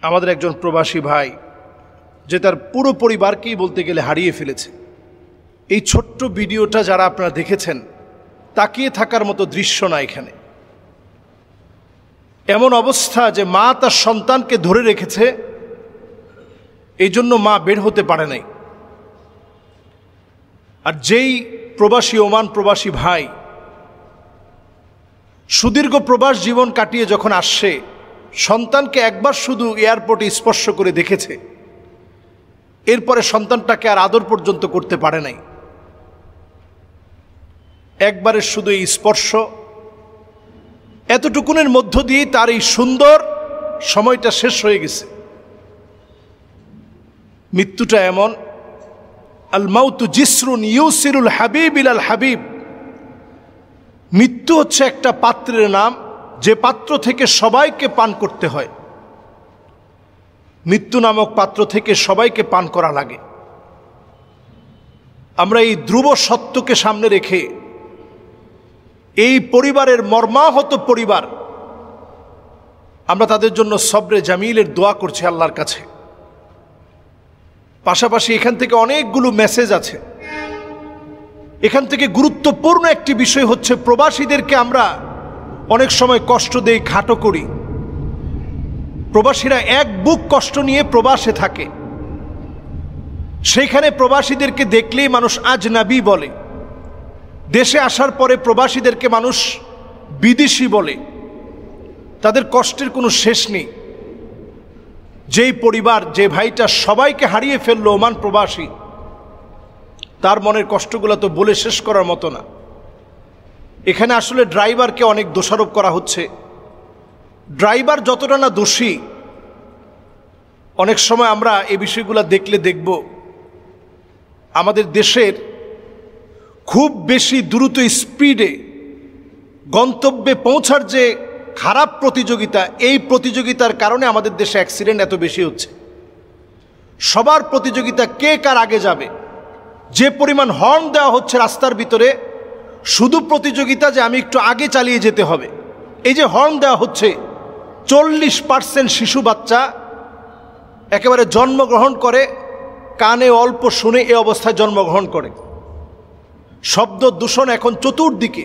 আমাদের একজন প্রবাসী ভাই যে তার পুরো পরিবারকেই বলতে গেলে হারিয়ে ফেলেছে। এই ছোট্ট ভিডিওটা যারা আপনারা দেখেছেন, তাকিয়ে থাকার মতো দৃশ্য না এখানে। এমন অবস্থা যে মা তার সন্তানকে ধরে রেখেছে, এই জন্য মা বের হতে পারে নাই। আর যেই প্রবাসী ওমান প্রবাসী ভাই সুদীর্ঘ প্রবাস জীবন কাটিয়ে যখন আসছে, সন্তানকে একবার শুধু এয়ারপোর্টে স্পর্শ করে দেখেছে, এরপরে সন্তানটাকে আর আদর পর্যন্ত করতে পারে নাই। একবারের শুধু এই স্পর্শ, এতটুকুনের মধ্য দিয়ে তার এই সুন্দর সময়টা শেষ হয়ে গেছে। মৃত্যুটা এমন, আল মাউতু জিসরুন ইউসিরুল হাবিব ইলাল হাবিব। মৃত্যু হচ্ছে একটা পাত্রের নাম, যে পাত্র থেকে সবাইকে পান করতে হয়। মৃত্যু নামক পাত্র থেকে সবাইকে পান করা লাগে। আমরা এই ধ্রুব সত্যকে সামনে রেখে এই পরিবারের মর্মাহত পরিবার, আমরা তাদের জন্য সবরে জামিলের দোয়া করছি আল্লাহর কাছে। পাশাপাশি এখান থেকে অনেকগুলো মেসেজ আছে। এখান থেকে গুরুত্বপূর্ণ একটি বিষয় হচ্ছে, প্রবাসীদেরকে আমরা অনেক সময় কষ্ট দেই, খাটো করি। প্রবাসীরা এক বুক কষ্ট নিয়ে প্রবাসে থাকে, সেইখানে প্রবাসীদেরকে দেখলেই মানুষ আজনাবী বলে। দেশে আসার পরে প্রবাসীদেরকে মানুষ বিদেশি বলে। তাদের কষ্টের কোনো শেষ নেই। যেই পরিবার, যে ভাইটা সবাইকে হারিয়ে ফেললো, ওমান প্রবাসী, তার মনের কষ্টগুলো তো বলে শেষ করার মতো না। এখানে আসলে ড্রাইভারকে অনেক দোষারোপ করা হচ্ছে। ড্রাইভার যতটা না দোষী, অনেক সময় আমরা এই বিষয়গুলো দেখলে দেখব আমাদের দেশের খুব বেশি দ্রুত স্পিডে গন্তব্যে পৌঁছার যে খারাপ প্রতিযোগিতা, এই প্রতিযোগিতার কারণে আমাদের দেশে অ্যাক্সিডেন্ট এত বেশি হচ্ছে। সবার প্রতিযোগিতা, কে কার আগে যাবে। যে পরিমাণ হর্ন দেওয়া হচ্ছে রাস্তার ভিতরে, শুধু প্রতিযোগিতা যে আমি একটু আগে চালিয়ে যেতে হবে। এই যে হর্ন দেওয়া হচ্ছে, 40% শিশু বাচ্চা একেবারে জন্মগ্রহণ করে, কানে অল্প শুনে এ অবস্থায় জন্মগ্রহণ করে। শব্দ দূষণ এখন চতুর্দিকে।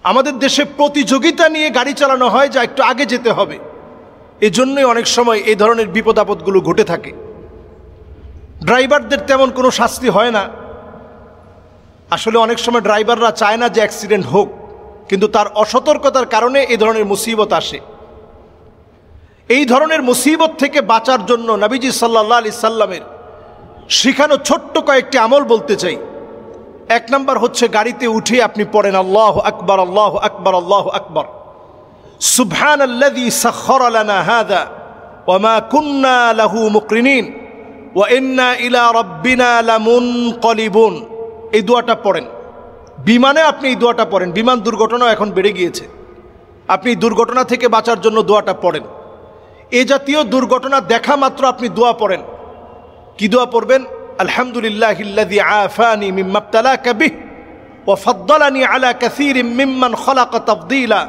আমাদের দেশে প্রতিযোগিতা নিয়ে গাড়ি চালানো হয়, যা একটু আগে যেতে হবে। এজন্যই অনেক সময় এই ধরনের বিপদ আপদগুলো ঘটে থাকে। ড্রাইভারদের তেমন কোনো শাস্তি হয় না। আসলে অনেক সময় ড্রাইভাররা চায় না যে অ্যাক্সিডেন্ট হোক, কিন্তু তার অসতর্কতার কারণে এই ধরনের মুসিবত আসে। এই ধরনের মুসিবত থেকে বাঁচার জন্য নবীজি সাল্লাল্লাহু আলাইহি সাল্লামের শিখানো ছোট্ট কয়েকটি আমল বলতে চাই। এক নাম্বার হচ্ছে, গাড়িতে উঠে আপনি পড়েন আল্লাহু আকবার, আল্লাহু আকবার, আল্লাহু আকবার। সুবহানাল্লাযী সাখখারা লানা হাযা ওয়া মা কুন্না লাহু মুকরিনিন ওয়া ইন্না ইলা রাব্বিনা লামুনকালিবুন। এই দোয়াটা পড়েন। বিমানে আপনি এই দোয়াটা পড়েন। বিমান দুর্ঘটনা এখন বেড়ে গিয়েছে, আপনি দুর্ঘটনা থেকে বাঁচার জন্য দোয়াটা পড়েন। এ জাতীয় দুর্ঘটনা দেখা মাত্র আপনি দোয়া পড়েন। কি দোয়া পড়বেন? আলহামদুলিল্লাহিল্লাযী আফানি মিম্মা ইবতালাকা বিহি ওয়া ফাদ্দালানি আলা কাসীরিম মিম্মান খালাকা তাফদীলা।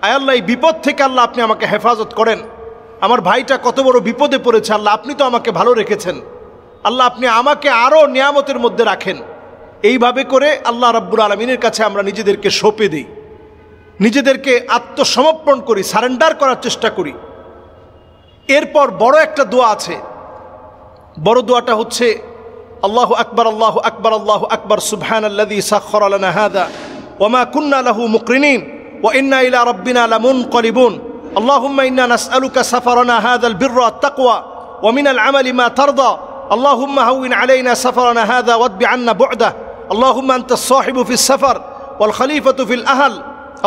আয় আল্লাহ, এই বিপদ থেকে আল্লাহ আপনি আমাকে হেফাজত করেন। আমার ভাইটা কত বড় বিপদে পড়েছে, আল্লাহ আপনি তো আমাকে ভালো রেখেছেন। আল্লাহ আপনি আমাকে আরও নিয়ামতের মধ্যে রাখেন। এইভাবে করে আল্লাহ রাব্বুল আলামিনের কাছে আমরা নিজেদেরকে সঁপে দিই, নিজেদেরকে আত্মসমর্পণ করি, সারেন্ডার করার চেষ্টা করি। এরপর বড় একটা দোয়া আছে। বড় দোয়াটা হচ্ছে আল্লাহু আকবার, আল্লাহু আকবার, আল্লাহু আকবার। সুবহানাল্লাযী সাখখারা লানা হাযা ওয়া মা কুন্না লাহু মুকরিনিন ওয়া ইন্না ইলা রাব্বিনা লামুনকালিবুন। আল্লাহুম্মা ইন্না নাসআলুকা সাফারানা হাযাল বিররা ওয়াত তাকওয়া ওয়া মিনাল আমালি মা তারদা। আল্লাহুম্মা হাওবিন আলাইনা সাফারানা হাযা ওয়াদবি আন্না বু'দাহ। আল্লাহুম্মা আনতাস সাহিবু ফিস সাফার ওয়াল খলিফাতু ফিল আহল।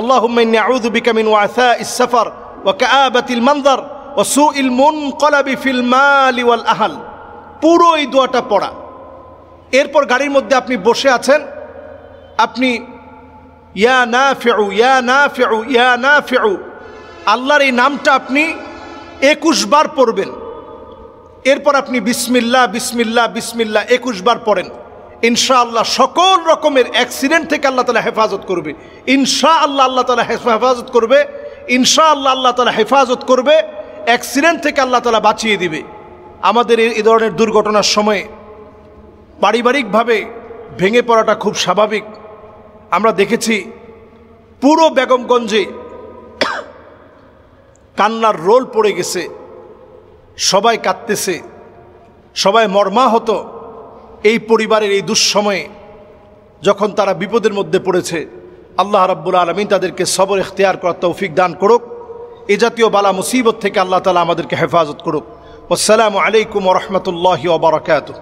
আল্লাহুম্মা ইন্নী আউযু বিকা মিন ওয়াসাইস সাফার ওয়া কাআবাতিল মানজার ওয়া সুইল মুনকালাবি ফিল মালি ওয়াল আহল। পুরো এই দোয়াটা পড়া। এরপর গাড়ির মধ্যে আপনি বসে আছেন, আপনি ইয়া নাফিউ, ইয়া নাফিউ, ইয়া নাফিউ, আল্লাহর এই নামটা আপনি 21 বার পড়বেন। এরপর আপনি বিসমিল্লাহ, বিসমিল্লাহ, বিসমিল্লাহ 21 বার পড়েন। ইনশাআল্লাহ সকল রকমের অ্যাক্সিডেন্ট থেকে আল্লাহ তাআলা হেফাজত করবে। ইনশাআল্লাহ আল্লাহ তাআলা হেফাজত করবে। ইনশাআল্লাহ আল্লাহ তাআলা হেফাজত করবে। অ্যাক্সিডেন্ট থেকে আল্লাহ তাআলা বাঁচিয়ে দিবে। আমাদের এই ধরনের দুর্ঘটনার সময়ে পারিবারিকভাবে ভেঙে পড়াটা খুব স্বাভাবিক। আমরা দেখেছি পুরো বেগমগঞ্জে কান্নার রোল পড়ে গেছে, সবাই কাঁদতেছে, সবাই মর্মাহত এই পরিবারের এই দুঃসময়ে যখন তারা বিপদের মধ্যে পড়েছে। আল্লাহ রাব্বুল আলামিন তাদেরকে সবর ইখতিয়ার করার তৌফিক দান করুক। এই জাতীয় বালা মুসিবত থেকে আল্লাহ তাআলা আমাদেরকে হেফাজত করুক। আসসালামু আলাইকুম ওয়া রাহমাতুল্লাহি ওয়া বারাকাতুহু।